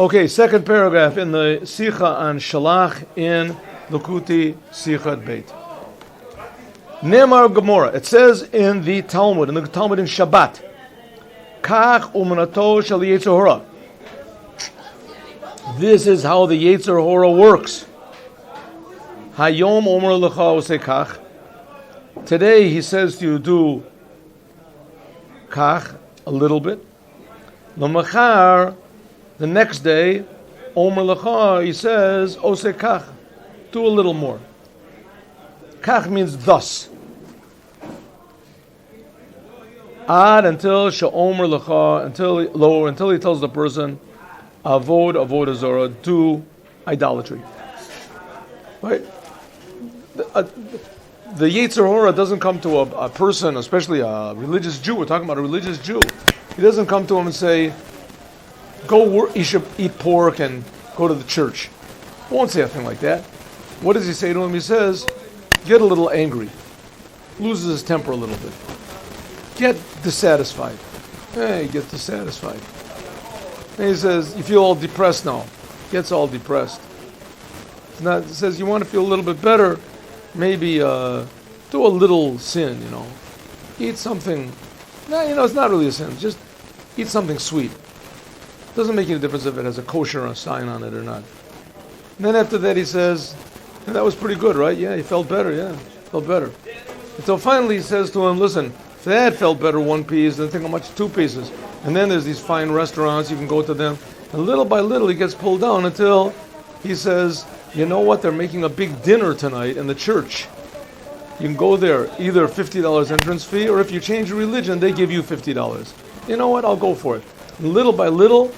Okay, second paragraph in the Sicha on Shlach in Lukuti Sichat Beit. Nemar Gemara. It says in the Talmud in Shabbat, Kach umanato shel Yetzer Hora. This is how the Yetzer Hora works. Hayom omer lecha oseh kach. Today he says to you, do kach, a little bit. L'machar, the next day, omer lecha, he says, oseh kach, do a little more. Kach means thus. Ad until she'omer lecha, until he tells the person, avodah zarah, do idolatry. Right? The Yetzer Hora doesn't come to a person, especially a religious Jew. We're talking about a religious Jew. He doesn't come to him and say, you should eat pork and go to the church. He won't say a thing like that. What does he say to him? He says, get a little angry. Loses his temper a little bit. Get dissatisfied. Hey, get dissatisfied. And he says, you feel all depressed now. Gets all depressed. It says, you want to feel a little bit better, maybe do a little sin, Eat something. No, it's not really a sin. Just eat something sweet. Doesn't make any difference if it has a kosher or a sign on it or not. And then after that he says, that was pretty good, right? Yeah, he felt better, felt better. Until finally he says to him, listen, if that felt better 1 piece, then think how much 2 pieces. And then there's these fine restaurants, you can go to them. And little by little he gets pulled down until he says, you know what, they're making a big dinner tonight in the church. You can go there, either $50 entrance fee, or if you change your religion, they give you $50. You know what, I'll go for it. And little by little,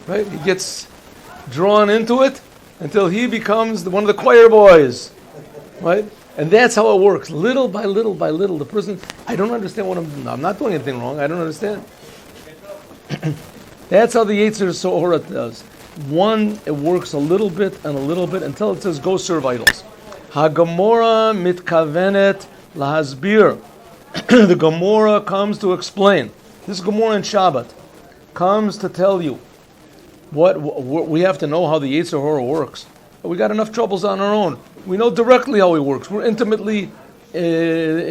right, he gets drawn into it until he becomes one of the choir boys, right? And that's how it works. Little by little by little, the person, I don't understand what I'm not doing anything wrong, I don't understand. That's how the Yetzer Hora does. It works a little bit and a little bit until it says, go serve idols. HaGemora mitkavenet lahasbir. The Gemara comes to explain. This Gemara in Shabbat comes to tell you what we have to know how the Yetzer Hora works. We got enough troubles on our own. We know directly how he works. We're intimately acquainted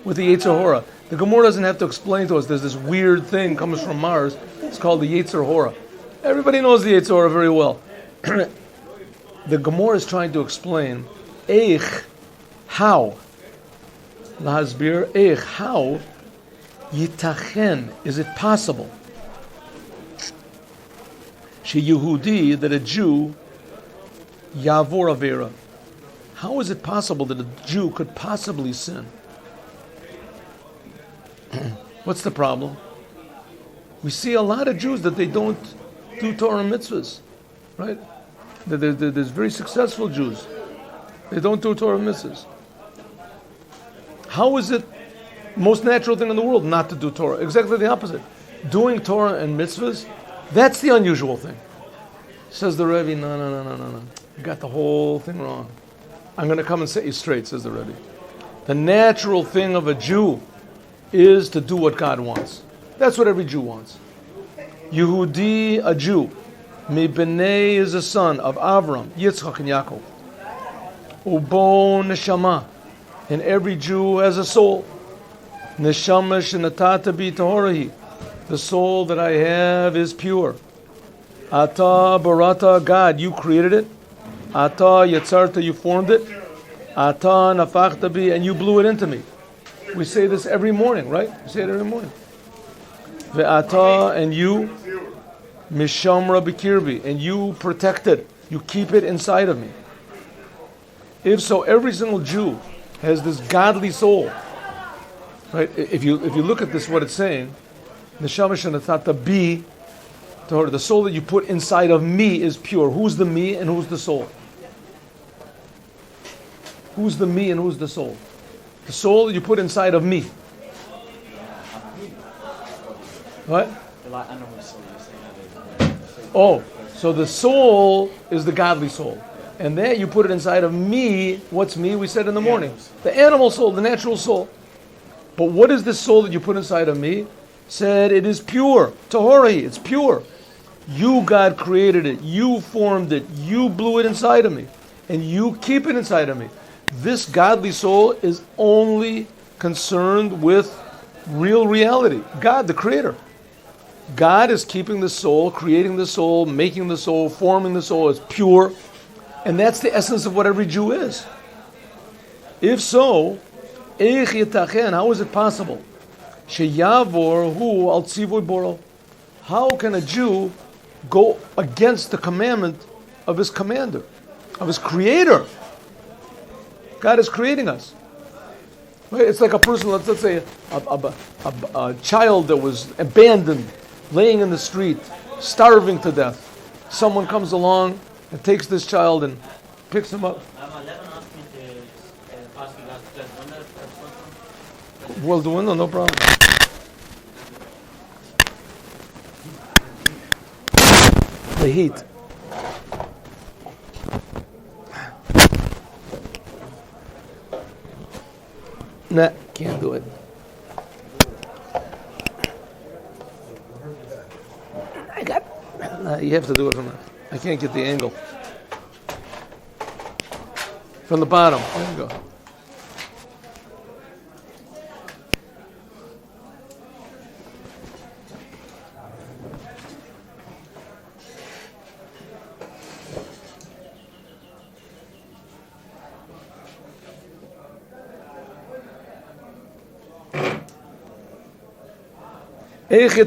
with the Yetzer Hora. The Gemara doesn't have to explain to us. There's this weird thing comes from Mars. It's called the Yetzer Hora. Everybody knows the Yetzer Hora very well. The Gemara is trying to explain how lahasbir how yitachen, is it possible Yehudi, that a Jew yavor avera? How is it possible that a Jew could possibly sin? What's the problem? We see a lot of Jews that they don't do Torah and mitzvahs, right? There's very successful Jews. They don't do Torah and mitzvahs. How is it most natural thing in the world not to do Torah? Exactly the opposite. Doing Torah and mitzvahs, that's the unusual thing. Says the Rebbe, no. You got the whole thing wrong. I'm going to come and set you straight, says the Rebbe. The natural thing of a Jew is to do what God wants. That's what every Jew wants. Yehudi, a Jew. Mibnei is a son of Avram, Yitzchak, and Yaakov. Ubo neshama. And every Jew has a soul. Neshama shenatata bi tahorahi. The soul that I have is pure. Ata barata, God, you created it. Ata yatzarta, you formed it. Ata nafachta bi, and you blew it into me. We say this every morning, right? We say it every morning. Ve'ata, and you, mishamra bikirbi, and you protect it. You keep it inside of me. If so, every single Jew has this godly soul, right? If you look at this, what it's saying, neshama shenatata bi, the soul that you put inside of me is pure. Who's the me and who's the soul? Who's the me and who's the soul? The soul that you put inside of me. What? Oh, so the soul is the godly soul. And that you put it inside of me. What's me? We said in the morning. The animal soul, the natural soul. But what is this soul that you put inside of me? said it is pure. Tahori, it's pure. You, God, created it. You formed it. You blew it inside of me. And you keep it inside of me. This godly soul is only concerned with real reality. God, the creator. God is keeping the soul, creating the soul, making the soul, forming the soul as pure. And that's the essence of what every Jew is. If so, how is it possible? How can a Jew go against the commandment of his commander, of his creator? God is creating us. It's like a person, let's say a child that was abandoned, laying in the street, starving to death. Someone comes along and takes this child and picks him up. Well, the window, no problem. The heat. Nah, can't do it. You have to do it from there. I can't get the angle. From the bottom. There you go.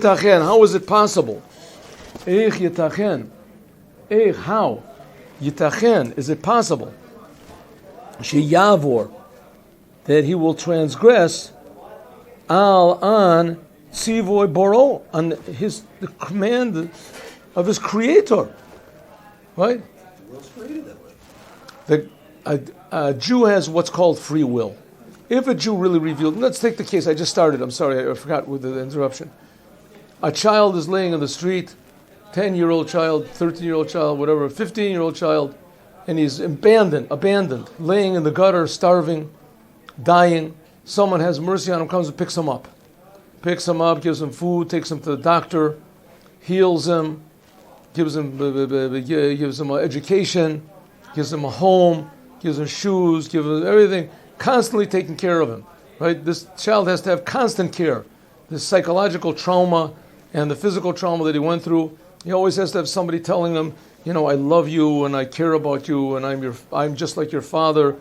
How is it possible? How? Yitachen, is it possible? Sheyavor, that he will transgress an tzivoy boro, on the command of his creator. Right? A Jew has what's called free will. If a Jew really revealed, let's take the case I just started. I'm sorry, I forgot with the interruption. A child is laying in the street, 10-year-old child, 13-year-old child, whatever, 15-year-old child, and he's abandoned, laying in the gutter, starving, dying. Someone has mercy on him, comes and picks him up, gives him food, takes him to the doctor, heals him, gives him education, gives him a home, gives him shoes, gives him everything, constantly taking care of him. Right? This child has to have constant care. This psychological trauma and the physical trauma that he went through, he always has to have somebody telling him, I love you and I care about you and I'm just like your father,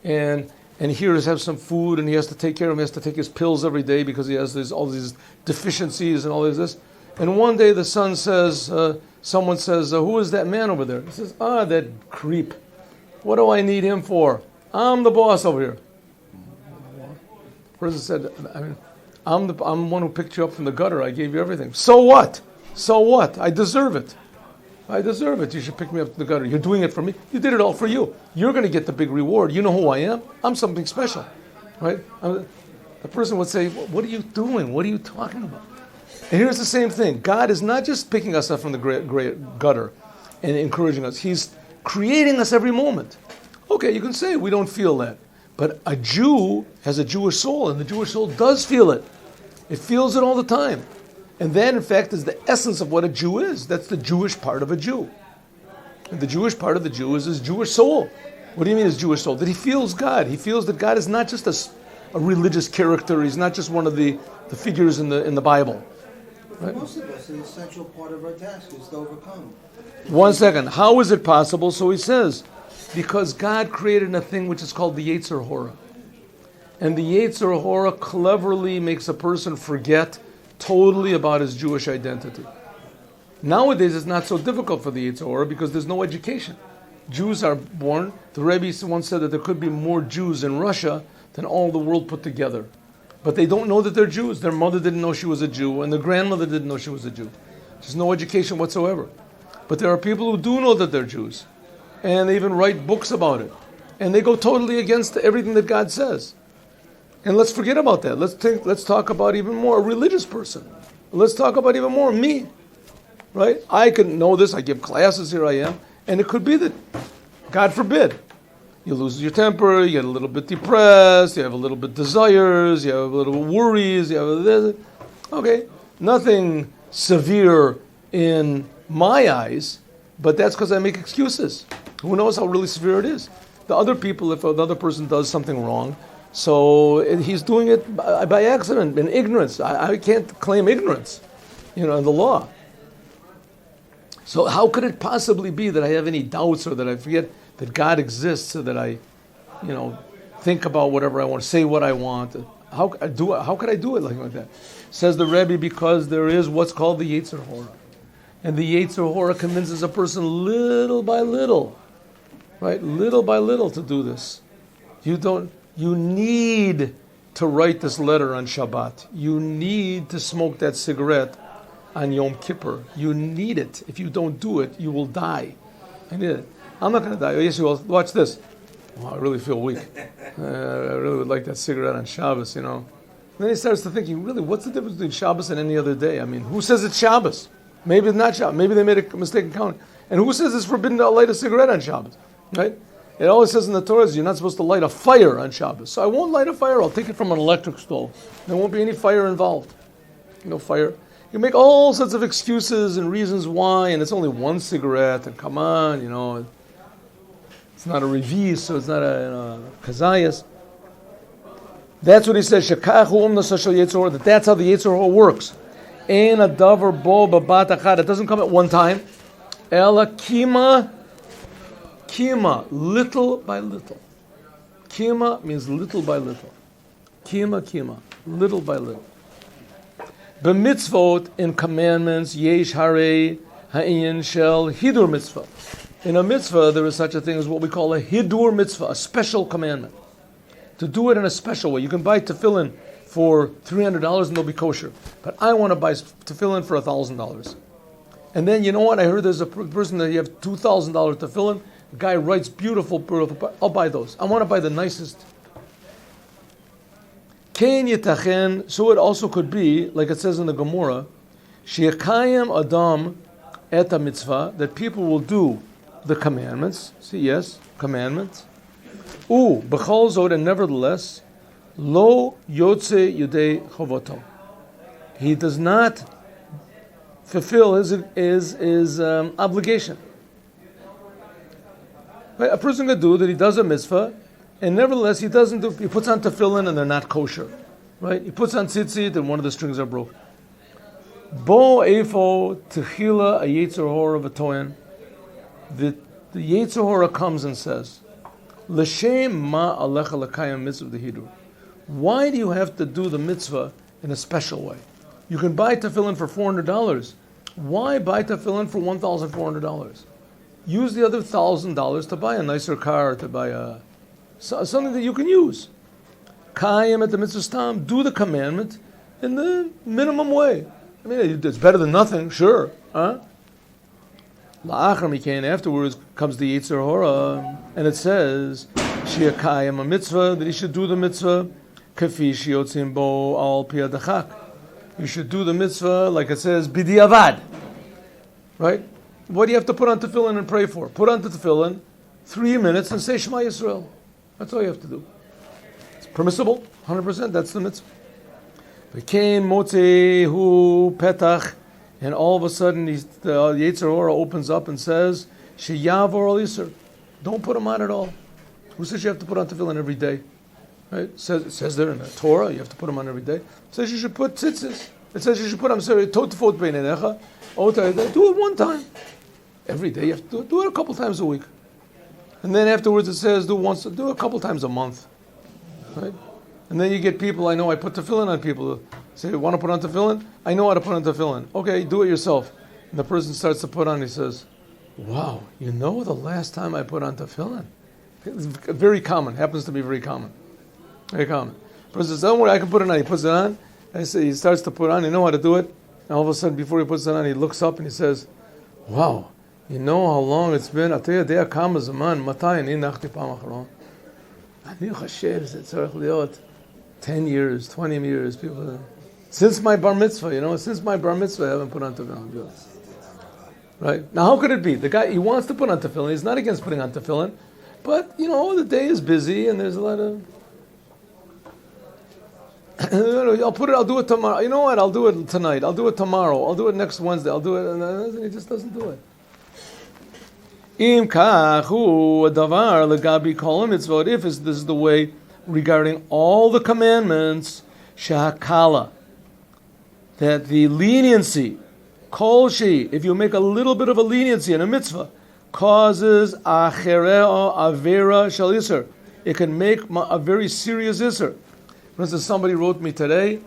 and here is have some food, and he has to take care of him. He has to take his pills every day because he has all these deficiencies and all this. And one day the son says, someone says, who is that man over there? He says, that creep. What do I need him for? I'm the boss over here. The person said, I'm the one who picked you up from the gutter. I gave you everything. So what? I deserve it. You should pick me up from the gutter. You're doing it for me. You did it all for you. You're going to get the big reward. You know who I am? I'm something special. Right? The person would say, what are you doing? What are you talking about? And here's the same thing. God is not just picking us up from the great gutter and encouraging us. He's creating us every moment. Okay, you can say we don't feel that. But a Jew has a Jewish soul, and the Jewish soul does feel it. It feels it all the time. And that, in fact, is the essence of what a Jew is. That's the Jewish part of a Jew. And the Jewish part of the Jew is his Jewish soul. What do you mean his Jewish soul? That he feels God. He feels that God is not just a religious character. He's not just one of the figures in the Bible. Right? For most of us, the essential part of our task is to overcome. 1 second. How is it possible? So he says, because God created a thing which is called the Yetzer Hora. And the Yetzer Hora cleverly makes a person forget totally about his Jewish identity. Nowadays, it's not so difficult for the Yetzer Hora because there's no education. Jews are born. The Rebbe once said that there could be more Jews in Russia than all the world put together. But they don't know that they're Jews. Their mother didn't know she was a Jew, and their grandmother didn't know she was a Jew. There's no education whatsoever. But there are people who do know that they're Jews. And they even write books about it. And they go totally against everything that God says. And let's forget about that. Let's talk about even more a religious person. Let's talk about even more me. Right? I can know this. I give classes. Here I am. And it could be that, God forbid, you lose your temper, you get a little bit depressed, you have a little bit desires, you have a little worries, you have this. Okay. nothing severe in my eyes, but that's because I make excuses. Who knows how really severe it is? The other people, if the other person does something wrong, so he's doing it by accident, in ignorance. I can't claim ignorance, in the law. So how could it possibly be that I have any doubts or that I forget that God exists or that I, think about whatever I want, say what I want? How could I do it like that? Says the Rebbe, because there is what's called the Yetzer Hora. And the Yetzer Hora convinces a person little by little, right? Little by little to do this. You need to write this letter on Shabbat. You need to smoke that cigarette on Yom Kippur. You need it. If you don't do it, you will die. I need it. I'm not going to die. Oh, yes, you will. Watch this. Oh, I really feel weak. I really would like that cigarette on Shabbos, And then he starts to thinking, really, what's the difference between Shabbos and any other day? I mean, who says it's Shabbos? Maybe it's not Shabbos. Maybe they made a mistake in counting. And who says it's forbidden to light a cigarette on Shabbos? Right? It always says in the Torah, you're not supposed to light a fire on Shabbos. So I won't light a fire. I'll take it from an electric stove. There won't be any fire involved. No fire. You make all sorts of excuses and reasons why, and it's only one cigarette, and come on, it's not a revis, so it's not a kazayas. That's what he says, that that's how the Yetzer Hora works. It doesn't come at one time. Ela kima, little by little. Kima means little by little. Kima, little by little. B'mitzvot, in commandments, yesh harei ha'inyan shel hidur mitzvah. In a mitzvah, there is such a thing as what we call a hidur mitzvah, a special commandment. To do it in a special way. You can buy tefillin for $300 and they'll be kosher. But I want to buy tefillin for $1,000. And then, you know what? I heard there's a person that you have $2,000 tefillin. The guy writes beautiful. I'll buy those. I want to buy the nicest. Kein yitachen, so it also could be, like it says in the Gemara, she'ekayim adam et mitzvah, that people will do the commandments. See, yes, commandments. B'chol zot, and nevertheless, lo yotze yudei chovoto. He does not fulfill his obligation. Right? A person can do that. He does a mitzvah. And nevertheless, he puts on tefillin and they're not kosher. Right? He puts on tzitzit and one of the strings are broken. Bo efo techila a Yetzer Hora v'toyen. The Yetzer Hora comes and says, L'shem ma alecha l'kayim mitzvah d'hidur. Why do you have to do the mitzvah in a special way? You can buy tefillin for $400. Why buy tefillin for $1,400? Use the other $1,000 to buy a nicer car, to buy something that you can use. Kayim at the mitzvah stam, do the commandment in the minimum way. I mean, it's better than nothing, sure. La'achar mikein, afterwards comes the Yetzer Hora, and it says, Shi'akayim a mitzvah, that he should do the mitzvah, kafi shiyotzim bo al pi hadachak. You should do the mitzvah, like it says, b'diavad. Right? What do you have to put on tefillin and pray for? Put on the tefillin 3 minutes and say Shema Yisrael. That's all you have to do. It's permissible, 100%. That's the mitzvah. V'kein motzehu petach, and all of a sudden the Yetzer Hora opens up and says, Sheyavor al Yisr. Don't put them on at all. Who says you have to put on tefillin every day? Right? It says there in the Torah you have to put them on every day. It says you should put tzitzis. It says you should put them, totfot beinenecha. Do it one time. Every day you have to do it a couple times a week. And then afterwards it says do it a couple times a month. Right? And then you get people, I know I put tefillin on people. Say, want to put on tefillin? I know how to put on tefillin. Okay, do it yourself. And the person starts to put on, he says, wow, the last time I put on tefillin? It's very common, happens to be very common. Very common. The person says, don't worry, I can put it on. He puts it on. I say, he starts to put on, you know how to do it. And all of a sudden, before he puts it on, he looks up and he says, wow, you know how long it's been? I'll tell you, דעה כמה זמן, מתי אני נחתי פעם אחרון? אני חושב שזה צריך להיות 10 years, 20 years. People, since my bar mitzvah, I haven't put on tefillin. Right? Now, how could it be? The guy, he wants to put on tefillin. He's not against putting on tefillin. But, the day is busy and there's a lot of... I'll do it tomorrow. You know what? I'll do it tonight. I'll do it tomorrow. I'll do it next Wednesday. I'll do it. And he just doesn't do it. Im kachu davar legabi kol mitzvot. If this is the way regarding all the commandments, shahakala, that the leniency, kol shi, if you make a little bit of a leniency in a mitzvah, causes achereo avera shel iser. It can make a very serious iser. For instance, somebody wrote me today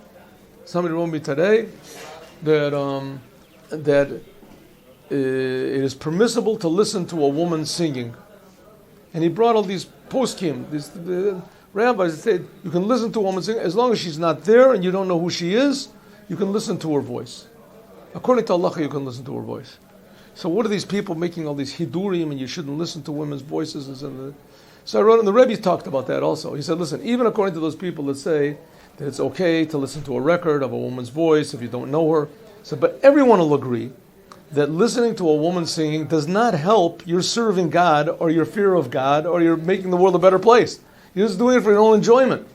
that it is permissible to listen to a woman singing. And he brought all these poskim, the rabbis said, you can listen to a woman singing, as long as she's not there and you don't know who she is, you can listen to her voice. According to Allah, you can listen to her voice. So what are these people making all these hidurim and you shouldn't listen to women's voices? So I wrote, and the Rebbe talked about that also. He said, listen, even according to those people that say that it's okay to listen to a record of a woman's voice if you don't know her, so, but everyone will agree that listening to a woman singing does not help your serving God or your fear of God or you're making the world a better place. You're just doing it for your own enjoyment.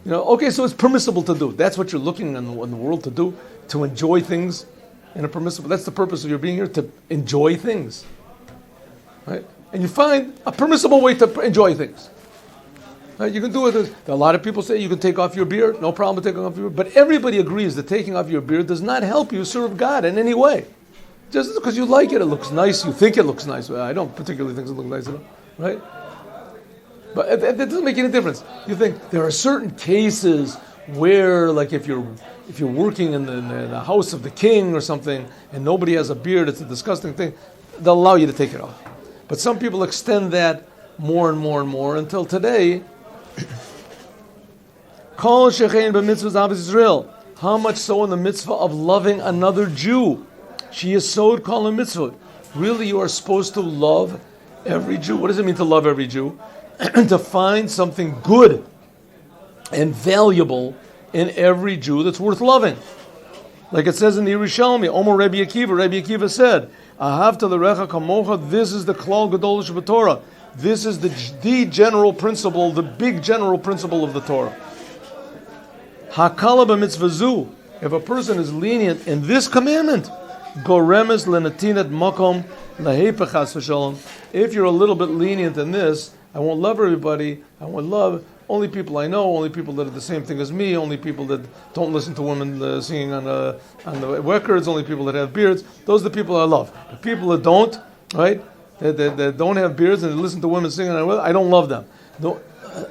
Okay, so it's permissible to do. That's what you're looking in the world to do, to enjoy things in a permissible. That's the purpose of your being here, to enjoy things. Right? And you find a permissible way to enjoy things. Right? You can do it. A lot of people say you can take off your beard. No problem with taking off your beard. But everybody agrees that taking off your beard does not help you serve God in any way. Just because you like it, it looks nice. You think it looks nice. Well, I don't particularly think it looks nice at all. Right? But it doesn't make any difference. You think there are certain cases where, like if you're working in the house of the king or something and nobody has a beard, it's a disgusting thing, they'll allow you to take it off. But some people extend that more and more and more until today. Kol shechein b'mitzvahs av Israel. How much so in the mitzvah of loving another Jew? She is sod kol mitzvah. Really, you are supposed to love every Jew. What does it mean to love every Jew? To find something good and valuable in every Jew that's worth loving. Like it says in the Yerushalmi, Omer Rabbi Akiva said, Ahavta l'recha kamocha, this is the klal gadol sheb'Torah. This is the general principle, the big general principle of the Torah. Hakala b'mitzvah zu, if a person is lenient in this commandment, goremes lenatinat makom lahepech chas v'shalom. If you're a little bit lenient in this, I won't love everybody. I won't love only people I know, only people that are the same thing as me, only people that don't listen to women singing on the records, only people that have beards. Those are the people I love. The people that don't, right, that don't have beards and listen to women singing on I don't love them. No,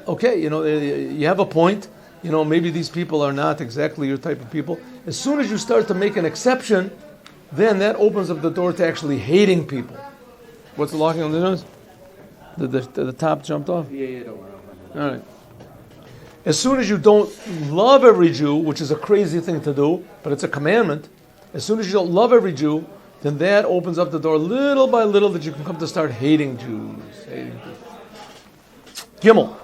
okay, you have a point. Maybe these people are not exactly your type of people. As soon as you start to make an exception, then that opens up the door to actually hating people. What's the locking on the nose? The top jumped off? Yeah, don't worry. All right. As soon as you don't love every Jew, which is a crazy thing to do, but it's a commandment, as soon as you don't love every Jew, then that opens up the door little by little that you can come to start hating Jews. Gimel.